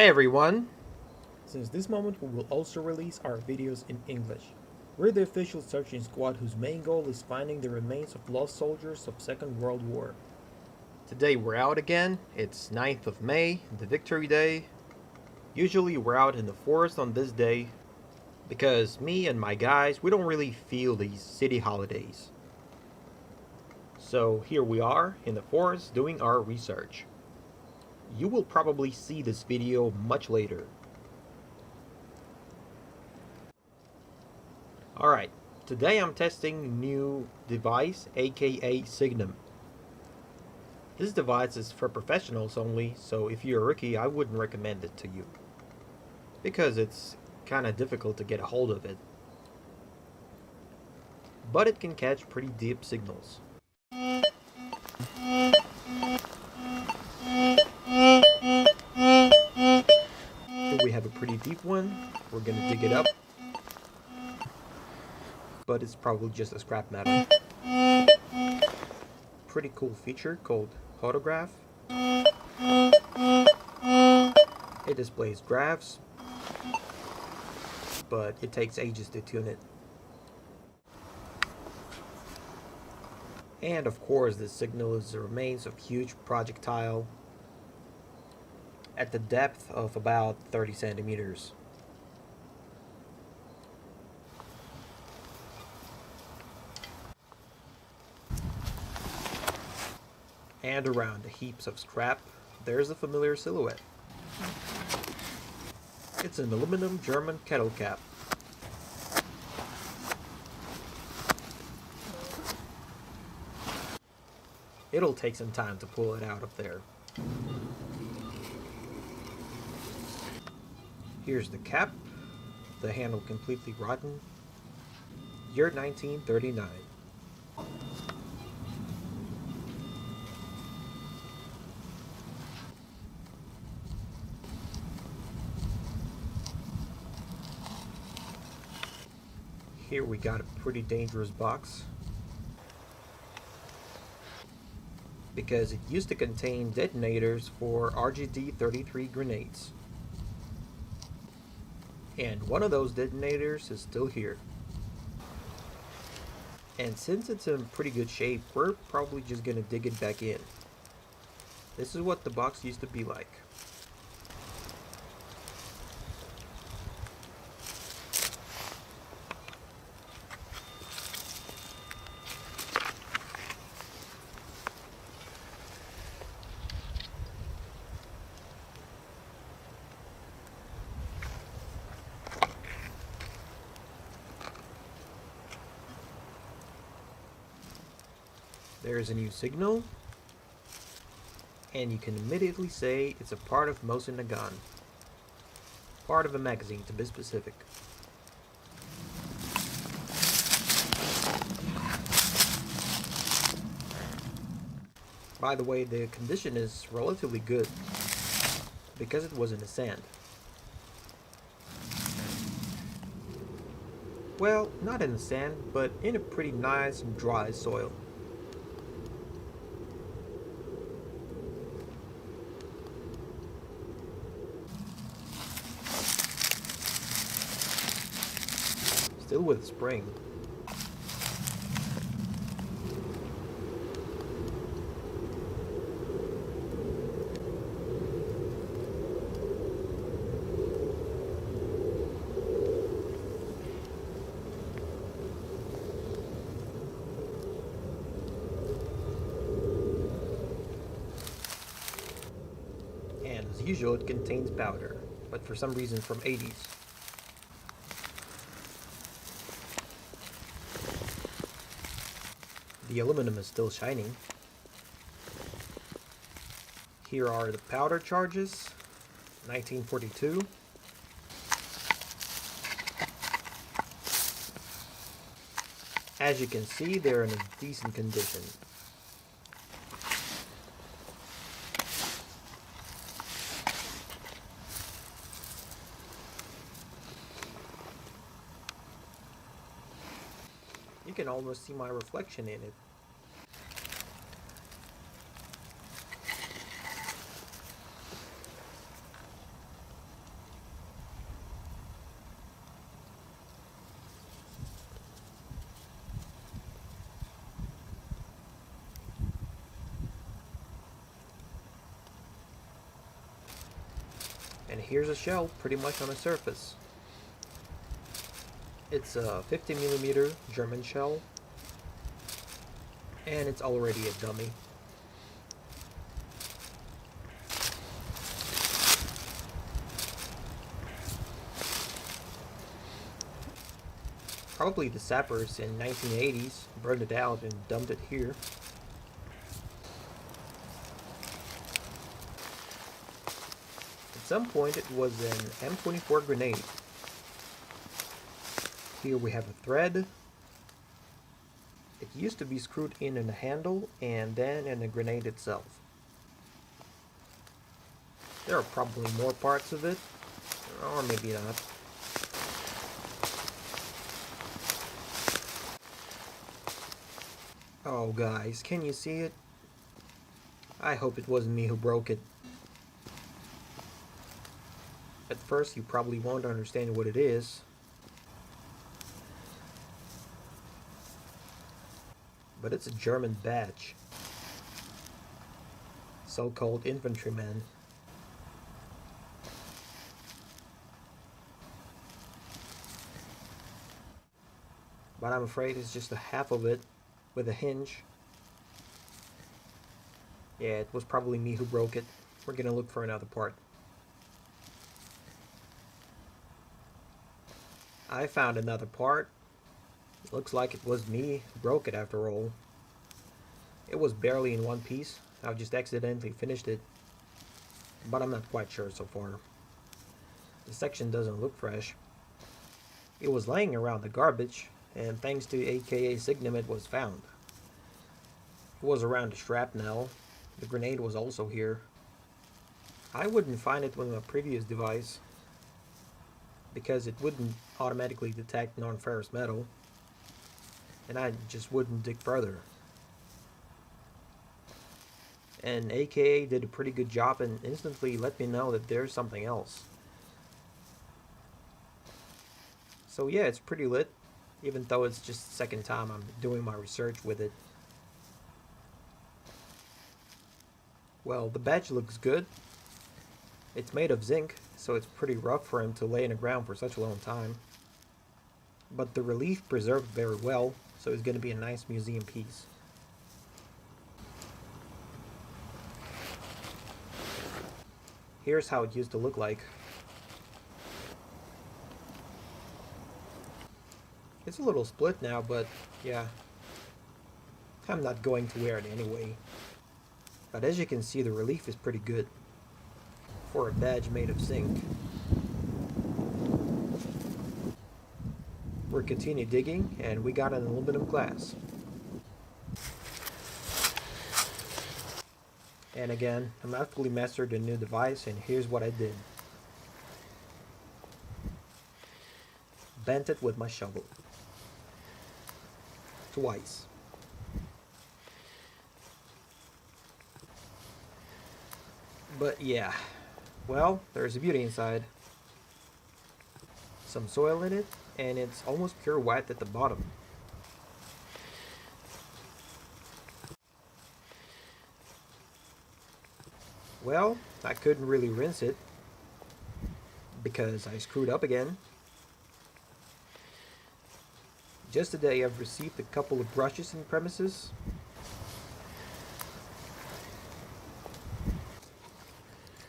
everyone! Since this moment we will also release our videos in English. We're the official searching squad whose main goal is finding the remains of lost soldiers of Second World War. Today we're out again. It's 9th of May, the Victory Day. Usually we're out in the forest on this day because me and my guys, we don't really feel these city holidays. So here we are in the forest doing our research. You will probably see this video much later. Alright, today I'm testing new device, aka Signum. This device is for professionals only, so if you're a rookie, I wouldn't recommend it to you. Because it's kinda difficult to get a hold of it. But it can catch pretty deep signals. Here we have a pretty deep one. We're gonna dig it up. But it's probably just a scrap metal. Pretty cool feature called photograph. It displays graphs, but it takes ages to tune it. And of course, this signal is the remains of huge projectile at the depth of about 30 centimeters. And around the heaps of scrap, there's a familiar silhouette. It's an aluminum German kettle cap. It'll take some time to pull it out of there. Here's the cap, the handle completely rotten. Year 1939. Here we got a pretty dangerous box because it used to contain detonators for RGD-33 grenades. And one of those detonators is still here. And since it's in pretty good shape, we're probably just gonna dig it back in. This is what the box used to be like. There's a new signal, and you can immediately say it's a part of mosin Nagant. Part of a magazine, to be specific. By the way, the condition is relatively good, because it was in the sand. Well, not in the sand, but in a pretty nice and dry soil. Still with spring. And as usual, it contains powder, but for some reason from 80s. The aluminum is still shining. Here are the powder charges, 1942. As you can see, they're in a decent condition. You can almost see my reflection in it. And here's a shell pretty much on the surface. It's a 50mm German shell, and it's already a dummy. Probably the sappers in 1980s burned it out and dumped it here. At some point it was an M24 grenade. Here we have a thread. It used to be screwed in the handle and then in the grenade itself. There are probably more parts of it, or maybe not. Oh guys, can you see it? I hope it wasn't me who broke it. At first you probably won't understand what it is. But it's a German badge. So-called infantryman. But I'm afraid it's just a half of it with a hinge. Yeah, it was probably me who broke it. We're gonna look for another part. I found another part. Looks like it was me who broke it after all. It was barely in one piece. I just accidentally finished it. But I'm not quite sure so far. The section doesn't look fresh. It was laying around the garbage, and thanks to AKA Signum it was found. It was around the shrapnel. The grenade was also here. I wouldn't find it with my previous device, because it wouldn't automatically detect non-ferrous metal, and I just wouldn't dig further. And AKA did a pretty good job and instantly let me know that there's something else. So yeah, it's pretty lit, even though it's just the second time I'm doing my research with it. Well, the badge looks good. It's made of zinc, so it's pretty rough for him to lay in the ground for such a long time. But the relief preserved very well, so it's going to be a nice museum piece. Here's how it used to look like. It's a little split now, but yeah, I'm not going to wear it anyway. But as you can see, the relief is pretty good for a badge made of zinc. We're continue digging, and we got an aluminum glass. And again, I'm not fully mastered the new device, and here's what I did. Bent it with my shovel. Twice. But yeah, well, there's a beauty inside. Some soil in it, and it's almost pure white at the bottom. Well, I couldn't really rinse it because I screwed up again. Just today I've received a couple of brushes in premises.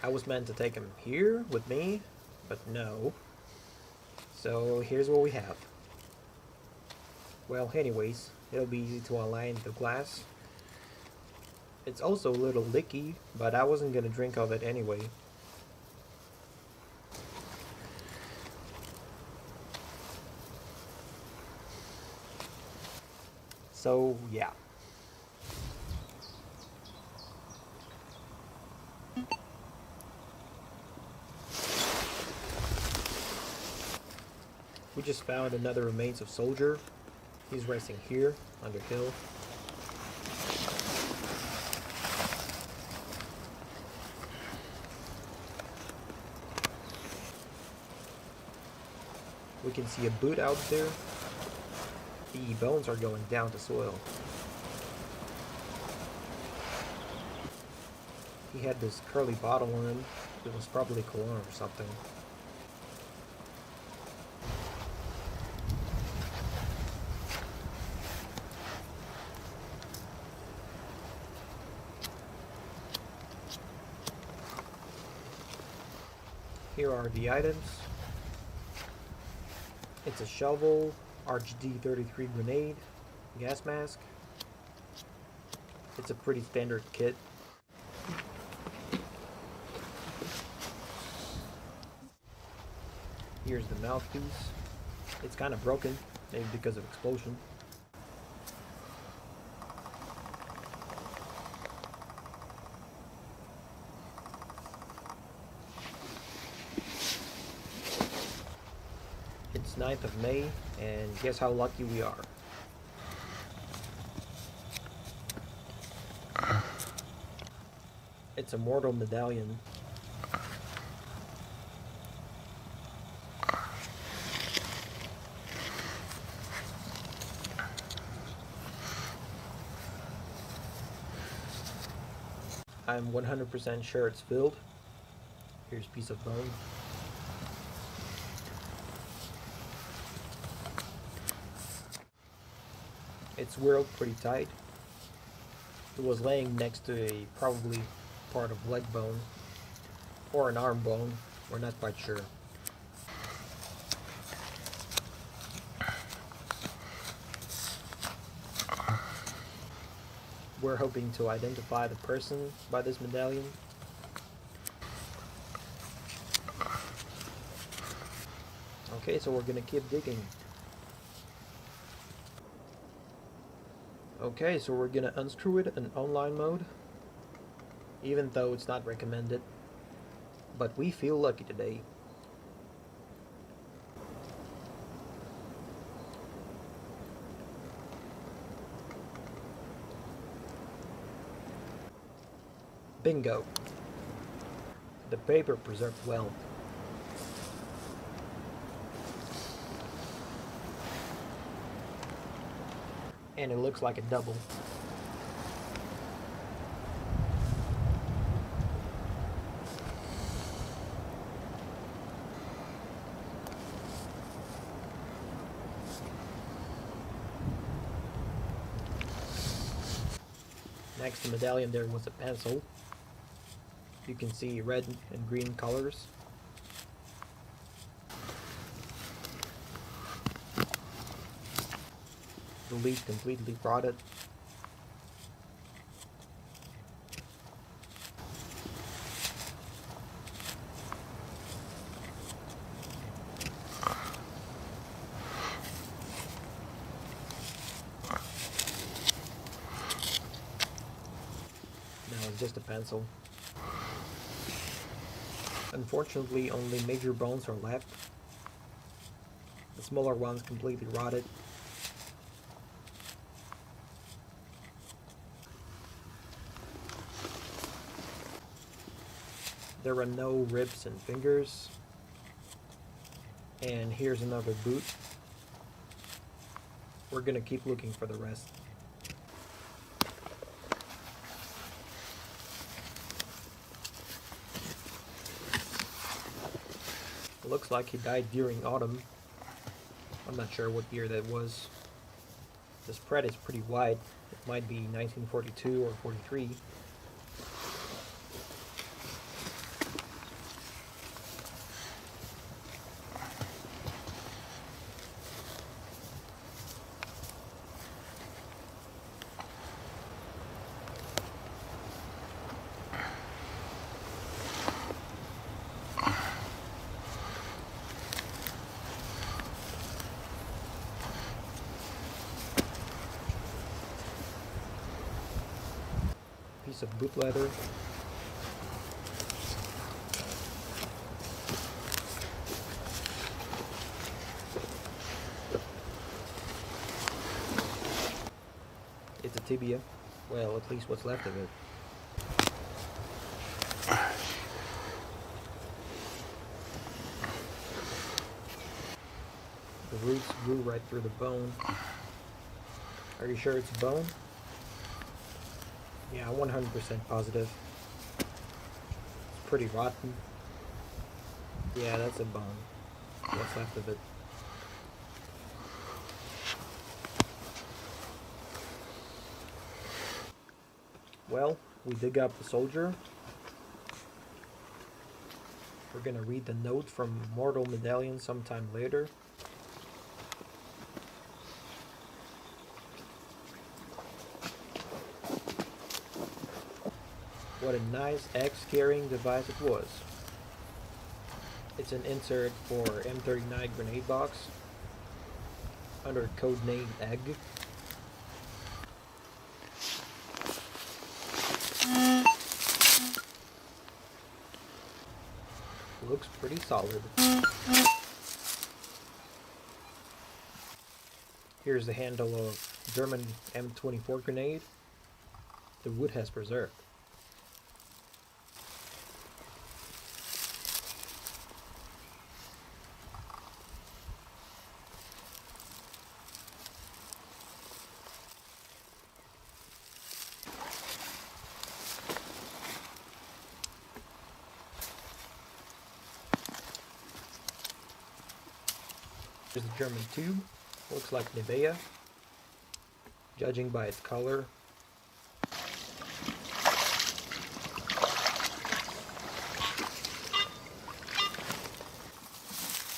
I was meant to take them here with me, but no. So here's what we have. Well, anyways, it'll be easy to align the glass. It's also a little licky, but I wasn't gonna drink of it anyway. So yeah. We just found another remains of soldier. He's resting here, under hill. We can see a boot out there. The bones are going down to soil. He had this curly bottle on him, It was probably cologne or something. Here are the items. It's a shovel, RGD-33 grenade, gas mask. It's a pretty standard kit. Here's the mouthpiece. It's kind of broken, maybe because of explosion. It's 9th of May, and guess how lucky we are. It's a mortal medallion. I'm 100% sure it's filled. Here's a piece of bone. It's whirled pretty tight. It was laying next to a probably part of leg bone or an arm bone. We're not quite sure. We're hoping to identify the person by this medallion. Okay, so we're gonna keep digging. Okay, so we're gonna unscrew it in online mode, even though it's not recommended. But we feel lucky today. Bingo! The paper preserved well. And it looks like a double. Next to Medallion there was a pencil. You can see red and green colors. The leaf completely rotted. Now it's just a pencil. Unfortunately, only major bones are left. The smaller ones completely rotted. There are no ribs and fingers. And here's another boot. We're gonna keep looking for the rest. Looks like he died during autumn. I'm not sure what year that was. The spread is pretty wide. It might be 1942 or 43. Piece of boot leather. It's a tibia. Well, at least what's left of it. The roots grew right through the bone. Are you sure it's bone? Yeah, 100% positive. It's pretty rotten. Yeah, that's a bone. What's left of it. Well, we dig up the soldier. We're gonna read the note from Mortal Medallion sometime later. What a nice axe-carrying device it was. It's an insert for M39 grenade box under codename Egg. Looks pretty solid. Here's the handle of German M24 grenade. The wood has preserved. Here's the German tube. Looks like Nivea, judging by its color.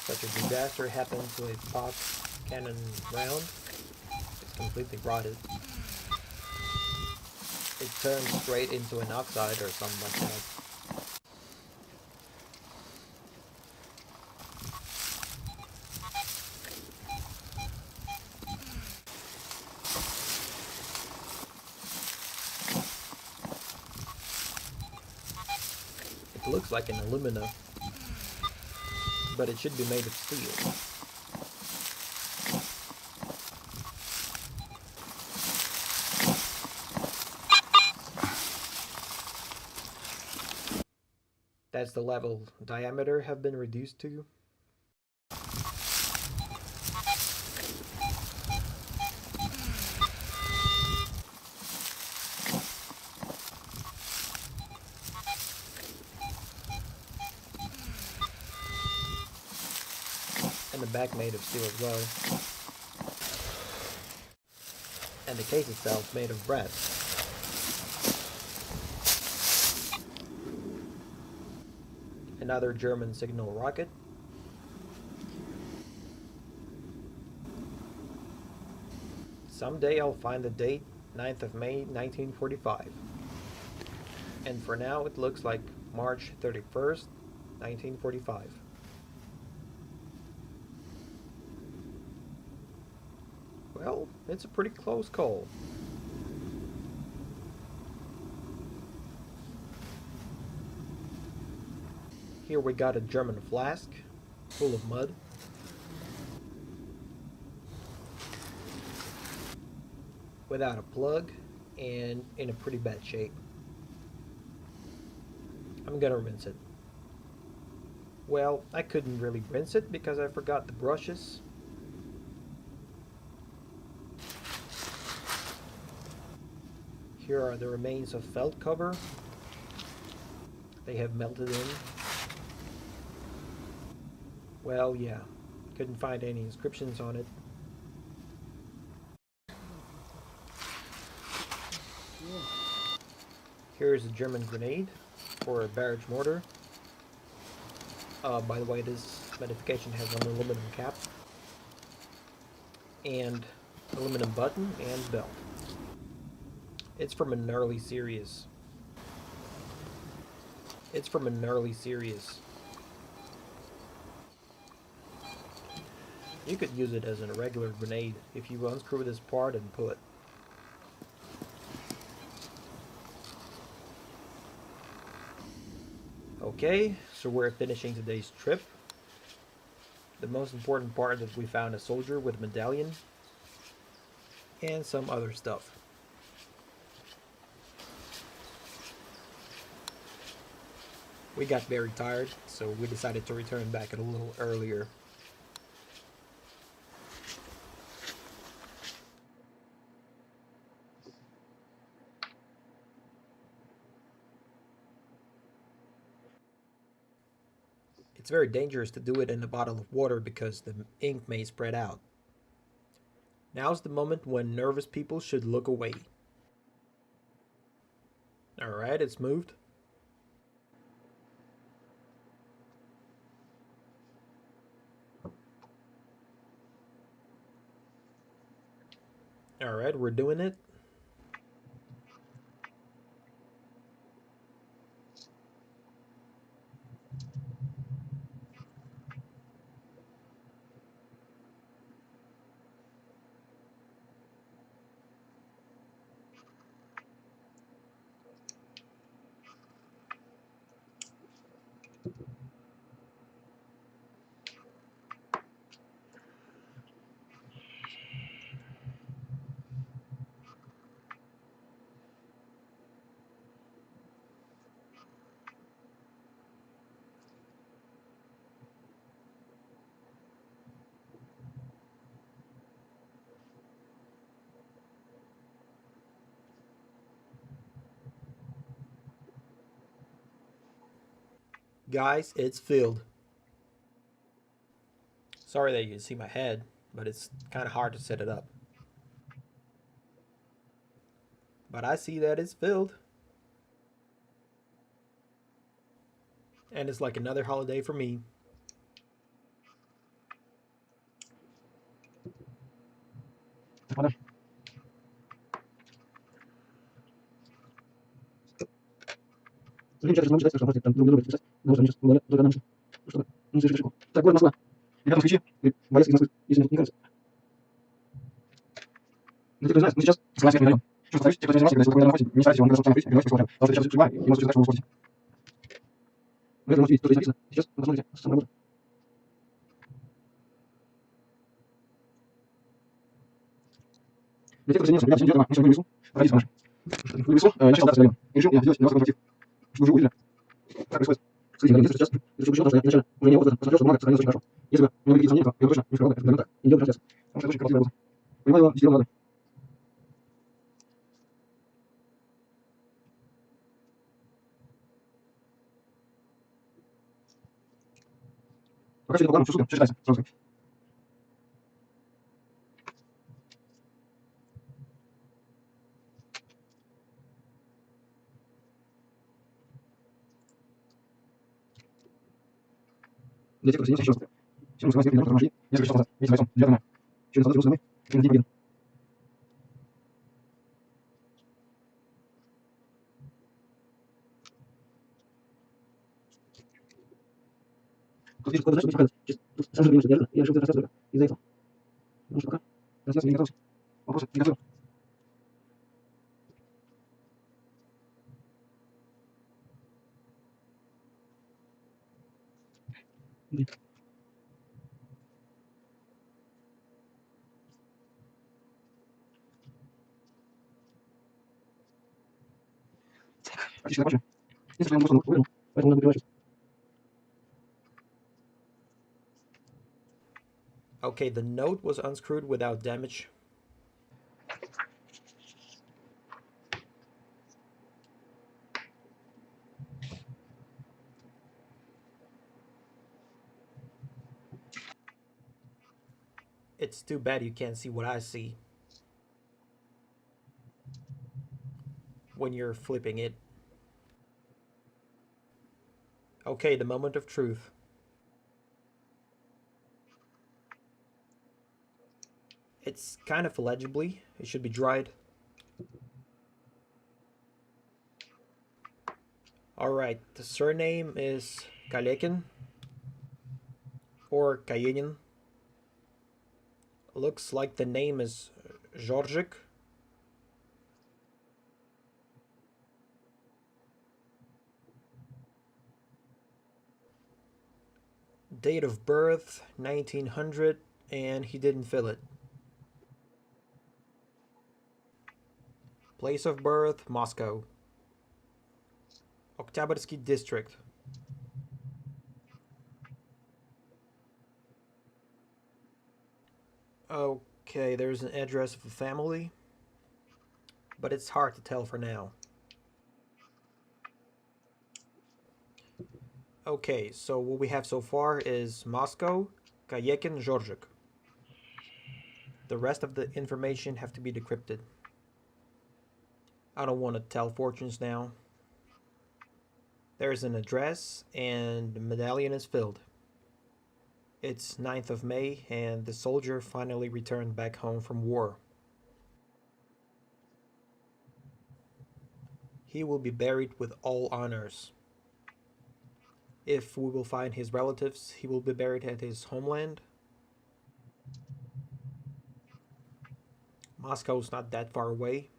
Such a disaster happened to a pop cannon round. It's completely rotted. It turned straight into an oxide or something like that. It looks like an alumina, but it should be made of steel. That's the level diameter have been reduced to. And the back made of steel as well. And the case itself made of brass. Another German signal rocket. Someday I'll find the date, 9th of May 1945. And for now it looks like March 31st, 1945. Well, it's a pretty close call. Here we got a German flask full of mud. Without a plug and in a pretty bad shape. I'm gonna rinse it. Well, I couldn't really rinse it because I forgot the brushes. Here are the remains of felt cover. They have melted in. Well, yeah, couldn't find any inscriptions on it. Here's a German grenade for a barrage mortar. By the way, this modification has an aluminum cap and aluminum button and belt. It's from an early series. You could use it as a regular grenade if you unscrew this part and pull it. Okay, so we're finishing today's trip. The most important part is we found a soldier with a medallion and some other stuff. We got very tired, so we decided to return back a little earlier. It's very dangerous to do it in a bottle of water because the ink may spread out. Now's the moment when nervous people should look away. Alright, it's moved. Alright, we're doing it. Guys, it's filled. Sorry that you can see my head, but it's kind of hard to set it up. But I see that it's filled. And it's like another holiday for me. Okay, the note was unscrewed without damage. It's too bad you can't see what I see when you're flipping it. Okay, the moment of truth. It's kind of illegibly. It should be dried. Alright, the surname is Kalekin or Kayenin. Looks like the name is Georgic. Date of birth 1900, and he didn't fill it. Place of birth Moscow. Oktyabrski district. Okay, there's an address of a family, but it's hard to tell for now. Okay, so what we have so far is Moscow, Kayekin, Georgik. The rest of the information have to be decrypted. I don't want to tell fortunes now. There's an address, and the medallion is filled. It's 9th of May, and the soldier finally returned back home from war. He will be buried with all honors. If we will find his relatives, he will be buried at his homeland. Moscow's not that far away.